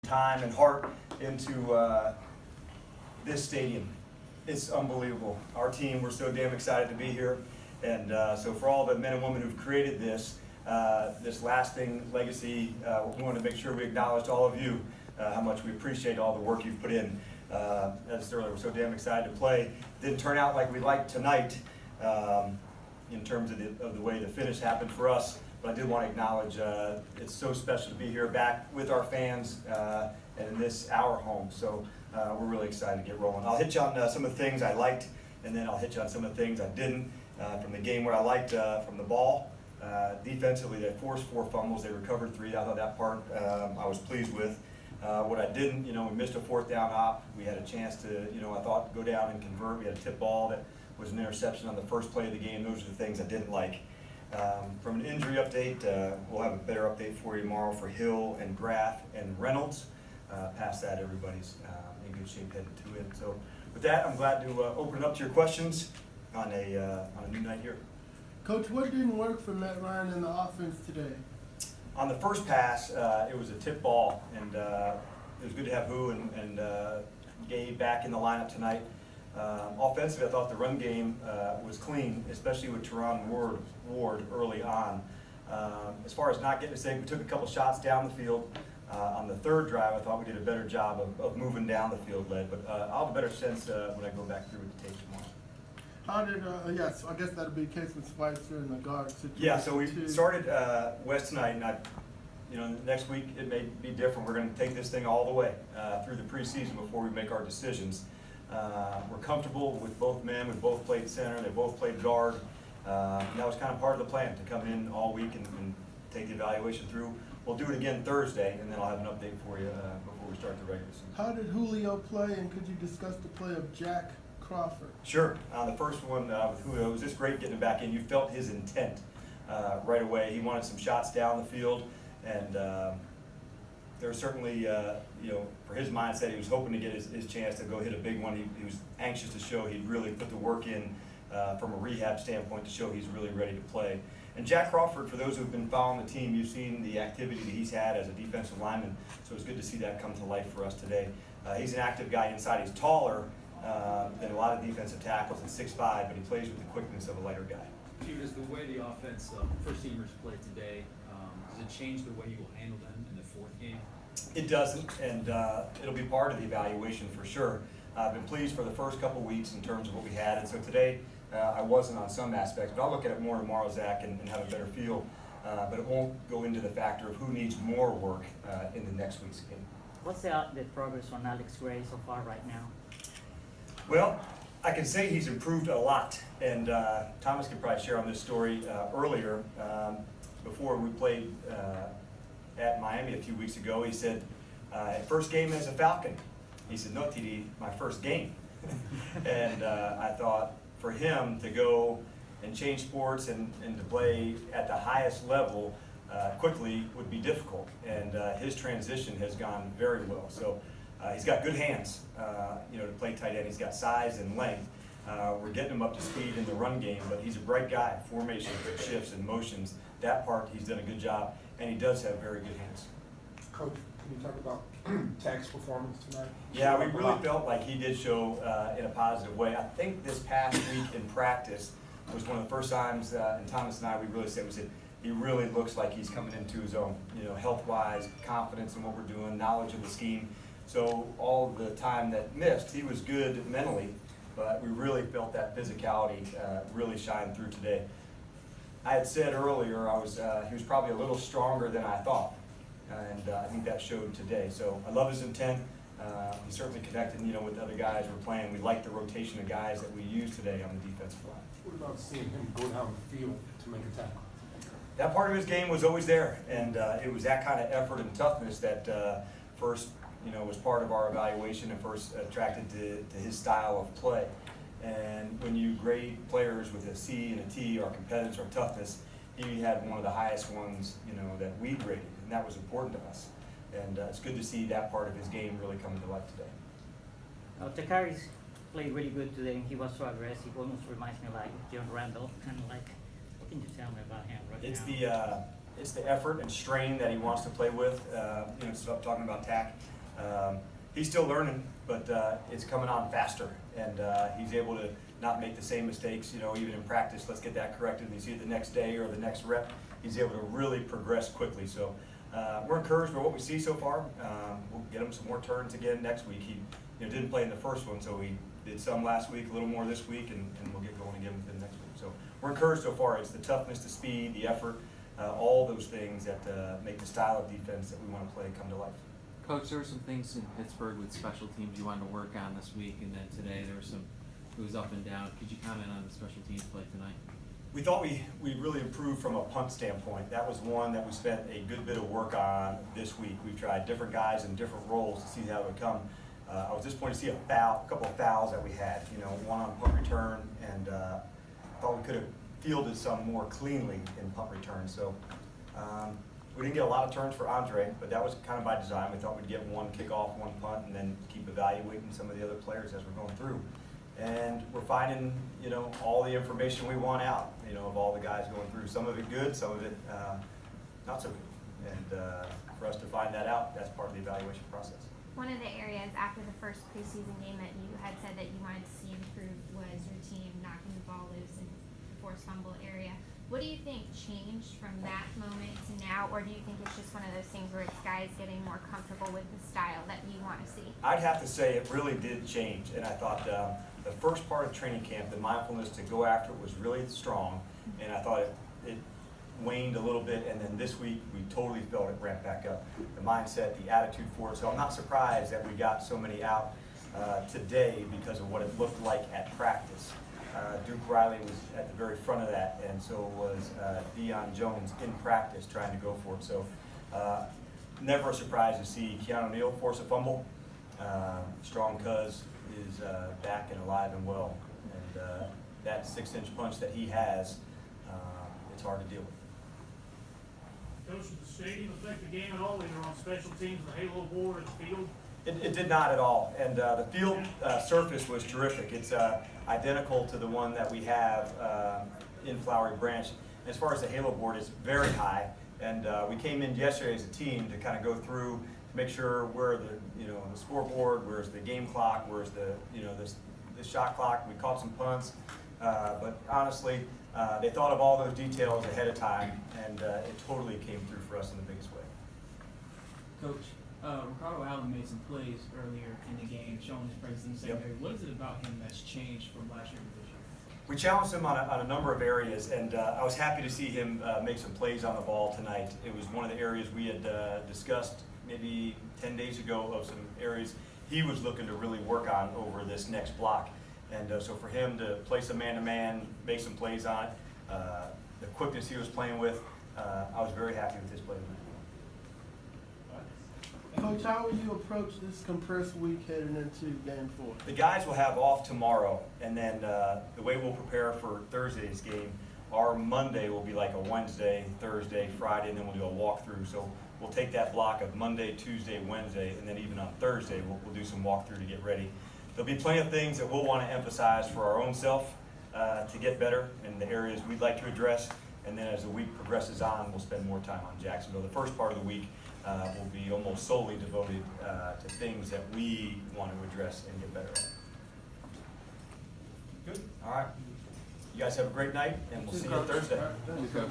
time and heart into this stadium. It's unbelievable. Our team, we're so damn excited to be here. And so for all the men and women who've created this lasting legacy, we want to make sure we acknowledge all of you, how much we appreciate all the work you've put in. As I said earlier, we're so damn excited to play. Didn't turn out like we liked tonight in terms of the way the finish happened for us. But I did want to acknowledge it's so special to be here back with our fans and in this our home. So we're really excited to get rolling. I'll hit you on some of the things I liked, and then I'll hit you on some of the things I didn't. From the game, what I liked from the ball, defensively, they forced 4 fumbles. They recovered 3. I thought that part I was pleased with. What I didn't, we missed a 4th down op. We had a chance to, I thought, go down and convert. We had a tip ball that was an interception on the first play of the game. Those are the things I didn't like. From an injury update, we'll have a better update for you tomorrow for Hill and Graff and Reynolds. Past that, everybody's in good shape heading to it. So with that, I'm glad to open it up to your questions on a new night here. Coach, what didn't work for Matt Ryan in the offense today? On the first pass, it was a tip ball, and it was good to have Hu and Gabe back in the lineup tonight. Offensively, I thought the run game was clean, especially with Teron Ward early on. As far as not getting a sack, we took a couple shots down the field. On the 3rd drive, I thought we did a better job of moving down the field led, but I'll have a better sense when I go back through with the tape tomorrow. How did, yes, I guess that'll be the case with Schweitzer and the guard situation. Yeah, so we started West tonight, and next week it may be different. We're going to take this thing all the way through the preseason before we make our decisions. We're comfortable with both men. We both played center. They both played guard. And that was kind of part of the plan, to come in all week and take the evaluation through. We'll do it again Thursday, and then I'll have an update for you before we start the regular season. How did Julio play, and could you discuss the play of Jack Crawford? Sure. On the first one with Julio, it was just great getting him back in. You felt his intent right away. He wanted some shots down the field, and there was certainly, for his mindset, he was hoping to get his chance to go hit a big one. He was anxious to show he'd really put the work in from a rehab standpoint to show he's really ready to play. And Jack Crawford, for those who've been following the team, you've seen the activity that he's had as a defensive lineman, so it's good to see that come to life for us today. He's an active guy inside. He's taller than a lot of defensive tackles at 6'5", but he plays with the quickness of a lighter guy. Does the way the offense, first teamers played today, does it change the way you will handle them in the 4th game? It doesn't, and it'll be part of the evaluation for sure. I've been pleased for the first couple weeks in terms of what we had, and so today I wasn't on some aspects, but I'll look at it more tomorrow, Zach, and have a better feel. But it won't go into the factor of who needs more work in the next week's game. What's the progress on Alex Gray so far right now? Well, I can say he's improved a lot, and Thomas could probably share on this story earlier. Before we played at Miami a few weeks ago, he said, first game as a Falcon. He said, no, TD, my first game. And I thought for him to go and change sports and to play at the highest level quickly would be difficult. And his transition has gone very well. So he's got good hands, to play tight end. He's got size and length. We're getting him up to speed in the run game, but he's a bright guy. Formations, shifts, and motions. That part, he's done a good job, and he does have very good hands. Coach, can you talk about Tech's performance tonight? Yeah, we really felt like he did show in a positive way. I think this past week in practice was one of the first times, and Thomas and I, we said, he really looks like he's coming into his own, health-wise, confidence in what we're doing, knowledge of the scheme. So all the time that missed, he was good mentally, but we really felt that physicality really shine through today. I had said earlier he was probably a little stronger than I thought, and I think that showed today. So I love his intent. He's certainly connected, with the other guys we're playing. We like the rotation of guys that we use today on the defensive line. What about seeing him go down the field to make a tackle? That part of his game was always there, and it was that kind of effort and toughness that first, was part of our evaluation and first attracted to his style of play. And when you grade players with a C and a T, our competence, our toughness, he had one of the highest ones, that we graded, and that was important to us. And it's good to see that part of his game really coming to life today. Takaris played really good today. He was so aggressive, almost reminds me like John Randall. Kind of like, what can you tell me about him right It's now? it's the effort and strain that he wants to play with. Stop talking about tack. He's still learning, but it's coming on faster, and he's able to not make the same mistakes, even in practice. Let's get that corrected, and you see it the next day or the next rep, he's able to really progress quickly. So we're encouraged by what we see so far. We'll get him some more turns again next week. He didn't play in the first one, so he did some last week, a little more this week, and we'll get going again within next week. So we're encouraged so far. It's the toughness, the speed, the effort, all those things that make the style of defense that we want to play come to life. Coach, there were some things in Pittsburgh with special teams you wanted to work on this week, and then today there was it was up and down. Could you comment on the special teams play tonight? We thought we really improved from a punt standpoint. That was one that we spent a good bit of work on this week. We've tried different guys in different roles to see how it would come. I was disappointed to see a couple of fouls that we had, one on punt return, and thought we could have fielded some more cleanly in punt return. So we didn't get a lot of turns for Andre, but that was kind of by design. We thought we'd get one kickoff, one punt, and then keep evaluating some of the other players as we're going through. And we're finding, all the information we want out, of all the guys going through. Some of it good, some of it not so good. And for us to find that out, that's part of the evaluation process. One of the areas after the first preseason game that you had said that you wanted to see improved was your team knocking the ball loose in the forced fumble area. What do you think changed from that moment to now, or do you think it's just one of those things where it's guys getting more comfortable with the style that you want to see? I'd have to say it really did change, and I thought the first part of training camp, the mindfulness to go after it was really strong, and I thought it waned a little bit, and then this week we totally felt it ramp back up. The mindset, the attitude for it, so I'm not surprised that we got so many out today because of what it looked like at practice. Duke Riley was at the very front of that, and so was Deion Jones in practice trying to go for it. So never a surprise to see Keanu Neal force a fumble. Strong Cuz is back and alive and well, and that 6-inch punch that he has, it's hard to deal with. Coach, did the stadium affect the game at all, either on special teams, the halo board, or the field? It did not at all, and the field surface was terrific. It's identical to the one that we have in Flowery Branch. As far as the halo board, it's very high, and we came in yesterday as a team to kind of go through to make sure where the the scoreboard, where's the game clock, where's the the shot clock. We caught some punts, but honestly, they thought of all those details ahead of time, and it totally came through for us in the biggest way. Coach, Ricardo Allen made some plays earlier in the game, showing his presence in the secondary. What is it about him that's changed from last year to this year? We challenged him on a number of areas, and I was happy to see him make some plays on the ball tonight. It was one of the areas we had discussed maybe 10 days ago of some areas he was looking to really work on over this next block. And so for him to play some man-to-man, make some plays on it, the quickness he was playing with, I was very happy with his play tonight. Coach, how will you approach this compressed week heading into Game 4? The guys will have off tomorrow, and then the way we'll prepare for Thursday's game, our Monday will be like a Wednesday, Thursday, Friday, and then we'll do a walkthrough. So we'll take that block of Monday, Tuesday, Wednesday, and then even on Thursday we'll do some walkthrough to get ready. There'll be plenty of things that we'll want to emphasize for our own self to get better in the areas we'd like to address, and then as the week progresses on, we'll spend more time on Jacksonville. The first part of the week will be almost solely devoted to things that we want to address and get better at. Good. All right. You guys have a great night, and we'll see you Thursday. Thank you, Coach.